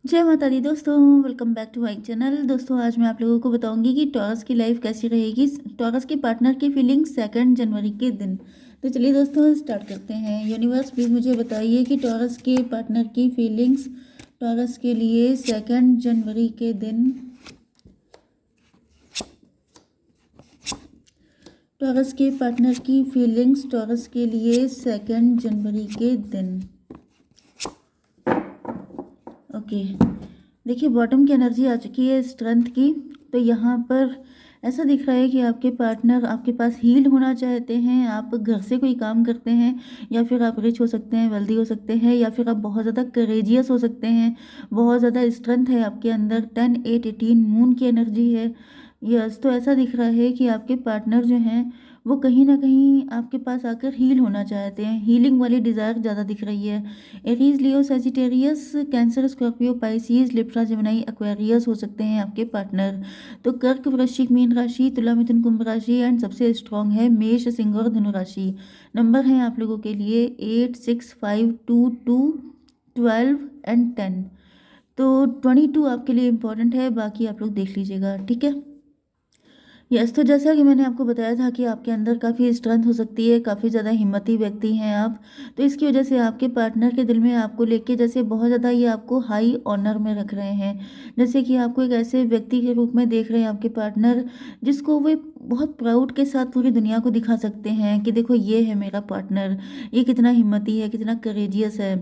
जय माता दी दोस्तों, welcome back to my channel. दोस्तों आज मैं आप लोगों को बताऊंगी कि टॉरस की लाइफ कैसी रहेगी, टॉरस के पार्टनर की फीलिंग 2 जनवरी के दिन। तो चलिए दोस्तों स्टार्ट करते हैं। यूनिवर्स प्लीज़ मुझे बताइए कि टॉरस के पार्टनर की फीलिंग्स टॉरस के लिए 2 जनवरी के दिन। टॉरस के पार्टनर की फीलिंग्स टॉरस के लिए 2 जनवरी के दिन। ओके, देखिए बॉटम की एनर्जी आ चुकी है स्ट्रेंथ की। तो यहाँ पर ऐसा दिख रहा है कि आपके पार्टनर आपके पास हील होना चाहते हैं। आप घर से कोई काम करते हैं, या फिर आप रिच हो सकते हैं, वेल्दी हो सकते हैं, या फिर आप बहुत ज़्यादा करेजियस हो सकते हैं। बहुत ज़्यादा स्ट्रेंथ है आपके अंदर। 10 8 18 मून की एनर्जी है। यस, तो ऐसा दिख रहा है कि आपके पार्टनर जो हैं वो कहीं ना कहीं आपके पास आकर हील होना चाहते हैं। हीलिंग वाली डिज़ायर ज़्यादा दिख रही है। Aries, Leo, Sagittarius, Cancer, Scorpio, Pisces, Libra, Gemini, Aquarius हो सकते हैं आपके पार्टनर। तो कर्क, वृश्चिक, मीन राशि, तुला, मिथुन, कुंभ राशि एंड सबसे स्ट्रांग है मेष, सिंह और धनु राशि। नंबर हैं आप लोगों के लिए 8 6 5 2 2 12 एंड 10। तो 22 आपके लिए इम्पोर्टेंट है, बाकी आप लोग देख लीजिएगा, ठीक है। यस, तो जैसा कि मैंने आपको बताया था कि आपके अंदर काफ़ी स्ट्रेंथ हो सकती है, काफ़ी ज़्यादा हिम्मती व्यक्ति हैं आप। तो इसकी वजह से आपके पार्टनर के दिल में आपको लेके जैसे बहुत ज़्यादा ये आपको हाई ऑनर में रख रहे हैं। जैसे कि आपको एक ऐसे व्यक्ति के रूप में देख रहे हैं आपके पार्टनर, जिसको वे बहुत प्राउड के साथ पूरी दुनिया को दिखा सकते हैं कि देखो ये है मेरा पार्टनर, ये कितना हिम्मती है, कितना करेजियस है।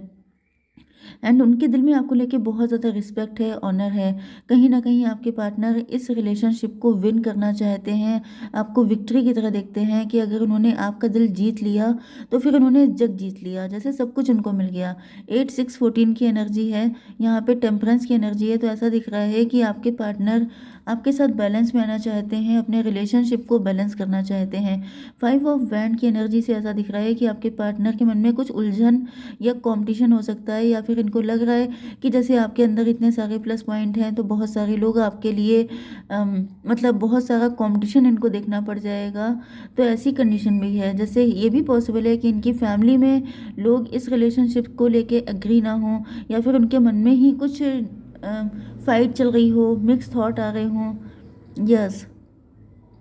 एंड उनके दिल में आपको लेके बहुत ज़्यादा रिस्पेक्ट है, ऑनर है। कहीं ना कहीं आपके पार्टनर इस रिलेशनशिप को विन करना चाहते हैं। आपको विक्ट्री की तरह देखते हैं कि अगर उन्होंने आपका दिल जीत लिया तो फिर उन्होंने जग जीत लिया, जैसे सब कुछ उनको मिल गया। 8 6 14 की एनर्जी है, यहाँ पे टेम्परेंस की एनर्जी है। तो ऐसा दिख रहा है कि आपके पार्टनर आपके साथ बैलेंस में आना चाहते हैं, अपने रिलेशनशिप को बैलेंस करना चाहते हैं। 5 ऑफ वैंड की एनर्जी से ऐसा दिख रहा है कि आपके पार्टनर के मन में कुछ उलझन या कंपटीशन हो सकता है, या फिर इनको लग रहा है कि जैसे आपके अंदर इतने सारे प्लस पॉइंट हैं तो बहुत सारे लोग आपके लिए मतलब बहुत सारा कंपटीशन इनको देखना पड़ जाएगा। तो ऐसी कंडीशन भी है। जैसे ये भी पॉसिबल है कि इनकी फैमिली में लोग इस रिलेशनशिप को लेके एग्री ना हो, या फिर उनके मन में ही कुछ फाइट चल रही हो, मिक्स थॉट आ रहे हों। यस,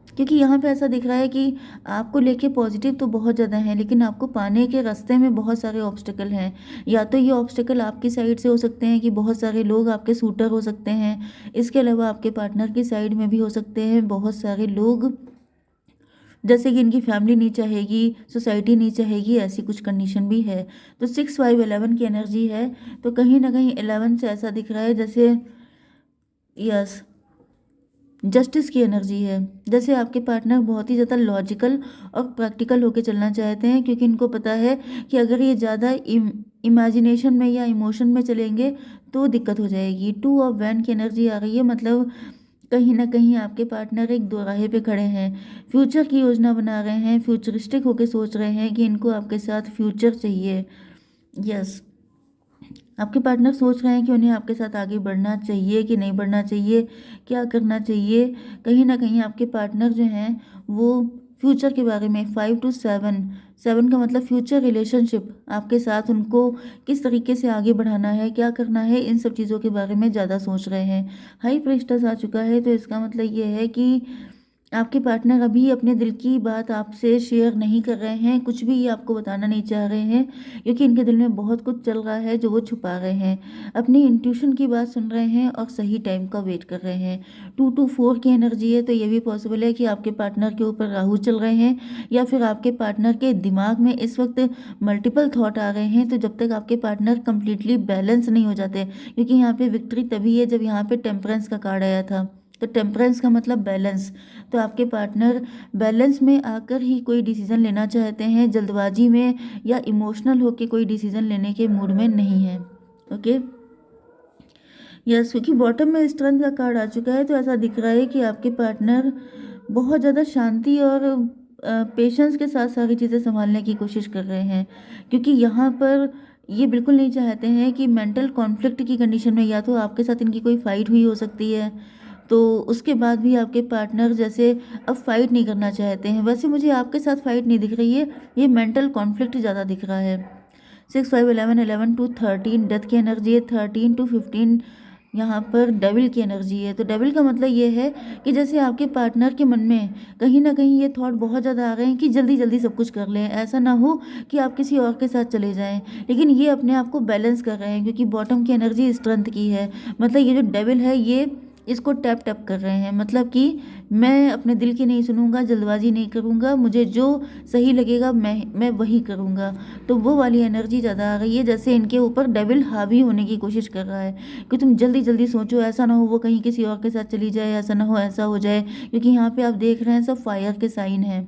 क्योंकि यहाँ पे ऐसा दिख रहा है कि आपको लेके पॉजिटिव तो बहुत ज़्यादा है, लेकिन आपको पाने के रास्ते में बहुत सारे ऑब्स्टिकल हैं। या तो ये ऑब्स्टिकल आपकी साइड से हो सकते हैं कि बहुत सारे लोग आपके सूटर हो सकते हैं। इसके अलावा आपके पार्टनर की साइड में भी हो सकते हैं बहुत सारे लोग, जैसे कि इनकी फैमिली नहीं चाहेगी, सोसाइटी नहीं चाहेगी, ऐसी कुछ कंडीशन भी है। तो 6 5 11 की एनर्जी है। तो कहीं ना कहीं 11 से ऐसा दिख रहा है जैसे, यस, जस्टिस की एनर्जी है। जैसे आपके पार्टनर बहुत ही ज़्यादा लॉजिकल और प्रैक्टिकल होकर चलना चाहते हैं, क्योंकि इनको पता है कि अगर ये ज़्यादा इमेजिनेशन में या इमोशन में चलेंगे तो दिक्कत हो जाएगी। 2 ऑफ वैंड की एनर्जी आ रही है, मतलब कहीं ना कहीं आपके पार्टनर एक दोराहे पे खड़े हैं। फ्यूचर की योजना बना रहे हैं, फ्यूचरिस्टिक होकर सोच रहे हैं कि इनको आपके साथ फ्यूचर चाहिए। यस, आपके पार्टनर सोच रहे हैं कि उन्हें आपके साथ आगे बढ़ना चाहिए कि नहीं बढ़ना चाहिए, क्या करना चाहिए। कहीं ना कहीं आपके पार्टनर जो हैं वो फ्यूचर के बारे में 5 to 7, 7 का मतलब फ्यूचर रिलेशनशिप आपके साथ, उनको किस तरीके से आगे बढ़ाना है, क्या करना है, इन सब चीज़ों के बारे में ज़्यादा सोच रहे हैं। हाई प्रेस्टस आ चुका है, तो इसका मतलब ये है कि आपके पार्टनर अभी अपने दिल की बात आपसे शेयर नहीं कर रहे हैं, कुछ भी ये आपको बताना नहीं चाह रहे हैं, क्योंकि इनके दिल में बहुत कुछ चल रहा है जो वो छुपा रहे हैं। अपनी इंट्यूशन की बात सुन रहे हैं और सही टाइम का वेट कर रहे हैं। 2 to 4 की एनर्जी है, तो ये भी पॉसिबल है कि आपके पार्टनर के ऊपर राहु चल रहे हैं, या फिर आपके पार्टनर के दिमाग में इस वक्त मल्टीपल थॉट आ रहे हैं। तो जब तक आपके पार्टनर कंप्लीटली बैलेंस नहीं हो जाते, क्योंकि यहाँ पे विक्ट्री तभी है जब यहाँ पे टेम्परेंस का कार्ड आया था। तो टेम्परेंस का मतलब बैलेंस। तो आपके पार्टनर बैलेंस में आकर ही कोई डिसीजन लेना चाहते हैं, जल्दबाजी में या इमोशनल होकर कोई डिसीजन लेने के मूड में नहीं है। ओके, यस, क्योंकि बॉटम में स्ट्रेंथ का कार्ड आ चुका है, तो ऐसा दिख रहा है कि आपके पार्टनर बहुत ज़्यादा शांति और पेशेंस के साथ सारी चीज़ें संभालने की कोशिश कर रहे हैं। क्योंकि यहाँ पर ये बिल्कुल नहीं चाहते हैं कि मेंटल कॉन्फ्लिक्ट की कंडीशन में या तो आपके साथ इनकी कोई फाइट हुई हो सकती है, तो उसके बाद भी आपके पार्टनर जैसे अब फाइट नहीं करना चाहते हैं। वैसे मुझे आपके साथ फाइट नहीं दिख रही है, ये मेंटल कॉन्फ्लिक्ट ज़्यादा दिख रहा है। 6 5 11 11 to 13 डेथ की एनर्जी है। 13 to 15 यहाँ पर डेविल की एनर्जी है। तो डेविल का मतलब ये है कि जैसे आपके पार्टनर के मन में कहीं ना कहीं ये थॉट बहुत ज़्यादा आ रहे हैं कि जल्दी जल्दी सब कुछ कर लें, ऐसा ना हो कि आप किसी और के साथ चले जाएं, लेकिन ये अपने आप को बैलेंस कर रहे हैं क्योंकि बॉटम की एनर्जी स्ट्रेंथ की है। मतलब ये जो डेविल है ये इसको टैप टैप कर रहे हैं, मतलब कि मैं अपने दिल की नहीं सुनूंगा, जल्दबाजी नहीं करूंगा, मुझे जो सही लगेगा मैं वही करूंगा। तो वो वाली एनर्जी ज़्यादा आ रही है, जैसे इनके ऊपर डेविल हावी होने की कोशिश कर रहा है कि तुम जल्दी जल्दी सोचो, ऐसा ना हो वो कहीं किसी और के साथ चली जाए, ऐसा ना हो ऐसा हो जाए। क्योंकि यहाँ पे आप देख रहे हैं सब फायर के साइन हैं।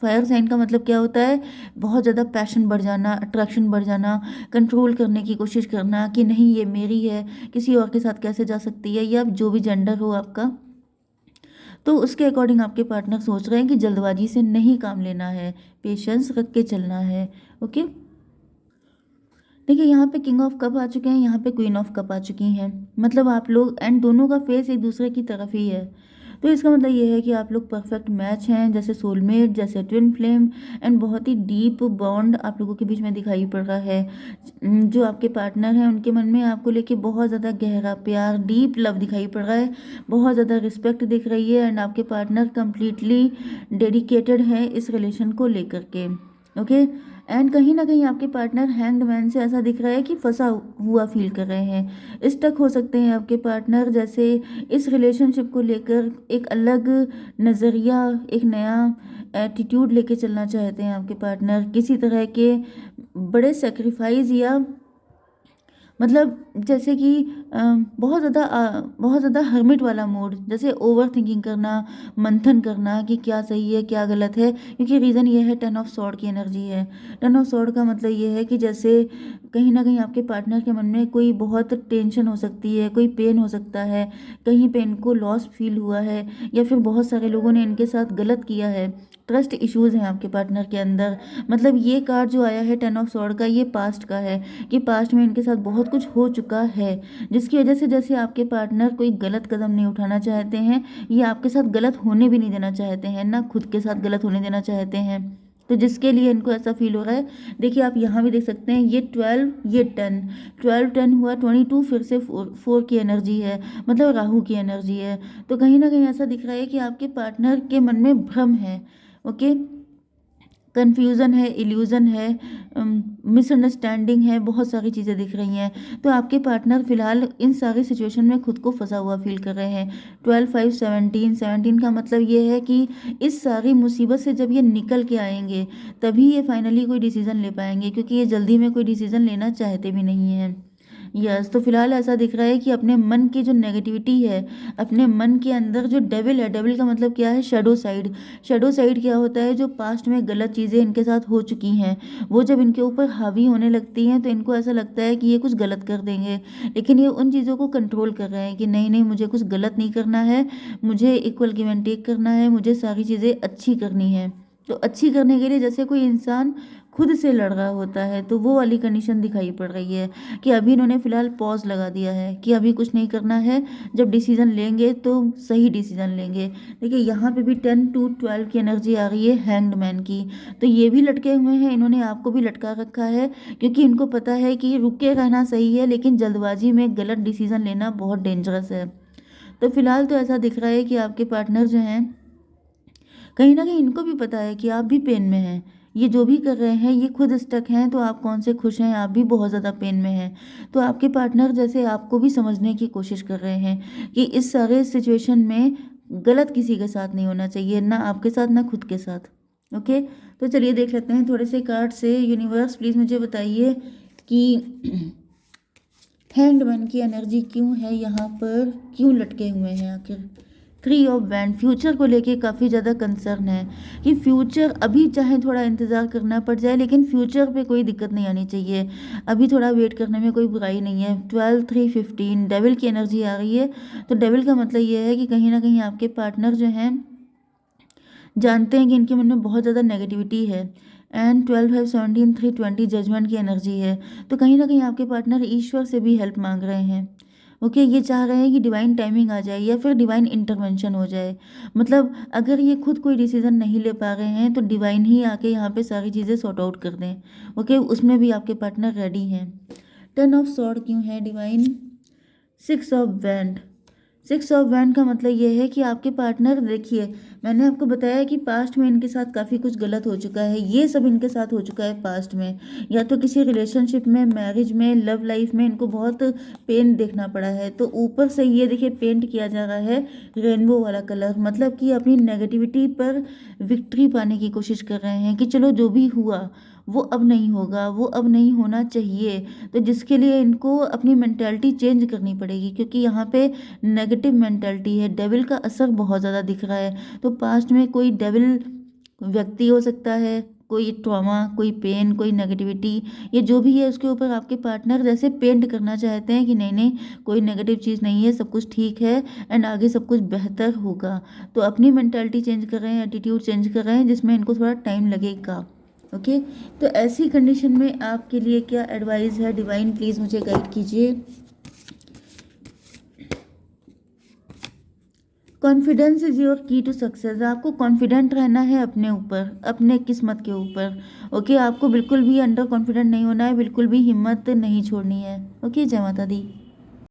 फायर साइन का मतलब क्या होता है, बहुत ज़्यादा पैशन बढ़ जाना, अट्रैक्शन बढ़ जाना, कंट्रोल करने की कोशिश करना कि नहीं ये मेरी है, किसी और के साथ कैसे जा सकती है, या जो भी जेंडर हो आपका। तो उसके अकॉर्डिंग आपके पार्टनर सोच रहे हैं कि जल्दबाजी से नहीं काम लेना है, पेशेंस रख के चलना है। ओके, देखिए यहाँ पे किंग ऑफ कप आ चुके हैं, यहाँ पे क्वीन ऑफ कप आ चुकी हैं। मतलब आप लोग एंड दोनों का फेस एक दूसरे की तरफ ही है। तो इसका मतलब ये है कि आप लोग परफेक्ट मैच हैं, जैसे सोलमेट, जैसे ट्विन फ्लेम, एंड बहुत ही डीप बॉन्ड आप लोगों के बीच में दिखाई पड़ रहा है। जो आपके पार्टनर हैं उनके मन में आपको लेके बहुत ज़्यादा गहरा प्यार, डीप लव दिखाई पड़ रहा है, बहुत ज़्यादा रिस्पेक्ट दिख रही है, एंड आपके पार्टनर कंप्लीटली डेडिकेटेड है इस रिलेशन को लेकर के। ओके, एंड कहीं ना कहीं आपके पार्टनर हैंग्ड मैन से ऐसा दिख रहा है कि फंसा हुआ फील कर रहे हैं, स्टक हो सकते हैं आपके पार्टनर, जैसे इस रिलेशनशिप को लेकर एक अलग नज़रिया, एक नया एटीट्यूड लेके चलना चाहते हैं आपके पार्टनर, किसी तरह के बड़े सेक्रीफाइस या मतलब जैसे कि बहुत ज़्यादा हर्मिट वाला मूड, जैसे ओवर थिंकिंग करना, मंथन करना कि क्या सही है क्या गलत है। क्योंकि रीज़न ये है, टेन ऑफ सॉर्ड की एनर्जी है। टेन ऑफ सॉर्ड का मतलब ये है कि जैसे कहीं ना कहीं आपके पार्टनर के मन में कोई बहुत टेंशन हो सकती है, कोई पेन हो सकता है, कहीं पे इनको लॉस फील हुआ है, या फिर बहुत सारे लोगों ने इनके साथ गलत किया है, ट्रस्ट इश्यूज़ हैं आपके पार्टनर के अंदर। मतलब ये कार्ड जो आया है टेन ऑफ सॉर्ड का, ये पास्ट का है कि पास्ट में इनके साथ बहुत कुछ हो चुका है, जिसकी वजह से जैसे आपके पार्टनर कोई गलत कदम नहीं उठाना चाहते हैं, ये आपके साथ गलत होने भी नहीं देना चाहते हैं, ना खुद के साथ गलत होने देना चाहते हैं। तो जिसके लिए इनको ऐसा फील हो रहा है। देखिए आप यहाँ भी देख सकते हैं, ये 12, ये 10, 12 10 हुआ, 22 फिर से 4 की एनर्जी है, मतलब राहु की एनर्जी है। तो कहीं ना कहीं ऐसा दिख रहा है कि आपके पार्टनर के मन में भ्रम है। ओके, कन्फ्यूज़न है, इल्यूज़न है, मिसअंडरस्टैंडिंग है, बहुत सारी चीज़ें दिख रही हैं। तो आपके पार्टनर फिलहाल इन सारी सिचुएशन में खुद को फंसा हुआ फील कर रहे हैं। 12 5 17, 17 का मतलब ये है कि इस सारी मुसीबत से जब ये निकल के आएंगे तभी ये फाइनली कोई डिसीज़न ले पाएंगे, क्योंकि ये जल्दी में कोई डिसीज़न लेना चाहते भी नहीं हैं। यस, तो फिलहाल ऐसा दिख रहा है कि अपने मन की जो नेगेटिविटी है, अपने मन के अंदर जो डेविल है, डेविल का मतलब क्या है, शेडो साइड। शेडो साइड क्या होता है, जो पास्ट में गलत चीज़ें इनके साथ हो चुकी हैं, वो जब इनके ऊपर हावी होने लगती हैं तो इनको ऐसा लगता है कि ये कुछ गलत कर देंगे, लेकिन ये उन चीज़ों को कंट्रोल कर रहे हैं कि नहीं नहीं, मुझे कुछ गलत नहीं करना है, मुझे इक्वल गिव एंड टेक करना है, मुझे सारी चीज़ें अच्छी करनी है। तो अच्छी करने के लिए जैसे कोई इंसान खुद से लड़ रहा होता है, तो वो वाली कंडीशन दिखाई पड़ रही है कि अभी इन्होंने फिलहाल पॉज लगा दिया है कि अभी कुछ नहीं करना है, जब डिसीजन लेंगे तो सही डिसीजन लेंगे। देखिए यहाँ पे भी 10 to 12 की एनर्जी आ रही है हैंग्ड मैन की। तो ये भी लटके हुए हैं, इन्होंने आपको भी लटका रखा है, क्योंकि इनको पता है कि रुके रहना सही है, लेकिन जल्दबाजी में गलत डिसीजन लेना बहुत डेंजरस है। तो फिलहाल तो ऐसा दिख रहा है कि आपके पार्टनर जो हैं, कहीं ना कहीं इनको भी पता है कि आप भी पेन में हैं, ये जो भी कर रहे हैं ये खुद स्टक हैं, तो आप कौन से खुश हैं, आप भी बहुत ज़्यादा पेन में हैं। तो आपके पार्टनर जैसे आपको भी समझने की कोशिश कर रहे हैं कि इस सारे सिचुएशन में गलत किसी के साथ नहीं होना चाहिए, ना आपके साथ ना खुद के साथ। ओके, तो चलिए देख लेते हैं थोड़े से कार्ड से। यूनिवर्स प्लीज़ मुझे बताइए कि हैंगमैन की एनर्जी क्यों है यहाँ पर, क्यों लटके हुए हैं आखिर। 3 ऑफ वैंड, फ्यूचर को लेके काफ़ी ज़्यादा कंसर्न है कि फ्यूचर अभी चाहे थोड़ा इंतज़ार करना पड़ जाए, लेकिन फ्यूचर पे कोई दिक्कत नहीं आनी चाहिए, अभी थोड़ा वेट करने में कोई बुराई नहीं है। 12 3 15 डेविल की एनर्जी आ रही है। तो डेविल का मतलब ये है कि कहीं ना कहीं आपके पार्टनर जो हैं जानते हैं कि इनके मन में बहुत ज़्यादा नेगेटिविटी है। एंड 12 5 17 3 20 जजमेंट की एनर्जी है। तो कहीं ना कहीं आपके पार्टनर ईश्वर से भी हेल्प मांग रहे हैं। ओके, ये चाह रहे हैं कि डिवाइन टाइमिंग आ जाए या फिर डिवाइन इंटरवेंशन हो जाए। मतलब अगर ये खुद कोई डिसीजन नहीं ले पा रहे हैं तो डिवाइन ही आके यहाँ पे सारी चीज़ें सॉर्ट आउट कर दें। ओके, उसमें भी आपके पार्टनर रेडी हैं। 10 ऑफ सॉर्ड क्यों है divine, six of wand. Six of wand का मतलब ये है कि आपके पार्टनर, देखिए मैंने आपको बताया कि पास्ट में इनके साथ काफ़ी कुछ गलत हो चुका है, ये सब इनके साथ हो चुका है पास्ट में, या तो किसी रिलेशनशिप में, मैरिज में, लव लाइफ में इनको बहुत पेन देखना पड़ा है। तो ऊपर से ये देखिए पेंट किया जा रहा है रेनबो वाला कलर, मतलब कि अपनी नेगेटिविटी पर विक्ट्री पाने की कोशिश कर रहे हैं कि चलो जो भी हुआ वो अब नहीं होगा, वो अब नहीं होना चाहिए। तो जिसके लिए इनको अपनी मेंटालिटी चेंज करनी पड़ेगी, क्योंकि यहाँ पे नेगेटिव मेंटालिटी है, डेविल का असर बहुत ज़्यादा दिख रहा है। तो पास्ट में कोई डेविल व्यक्ति हो सकता है, कोई ट्रॉमा, कोई पेन, कोई नेगेटिविटी, ये जो भी है उसके ऊपर आपके पार्टनर जैसे पेंट करना चाहते हैं कि नहीं नहीं कोई नेगेटिव चीज़ नहीं है, सब कुछ ठीक है एंड आगे सब कुछ बेहतर होगा। तो अपनी मेंटालिटी चेंज कर रहे हैं, एटीट्यूड चेंज कर रहे हैं, जिसमें इनको थोड़ा टाइम लगेगा। ओके, तो ऐसी कंडीशन में आपके लिए क्या एडवाइस है डिवाइन, प्लीज़ मुझे गाइड कीजिए। कॉन्फिडेंस इज योर की टू सक्सेस। आपको कॉन्फिडेंट रहना है अपने ऊपर, अपने किस्मत के ऊपर। ओके, आपको बिल्कुल भी अंडर कॉन्फिडेंट नहीं होना है, बिल्कुल भी हिम्मत नहीं छोड़नी है। ओके, जय माता दी।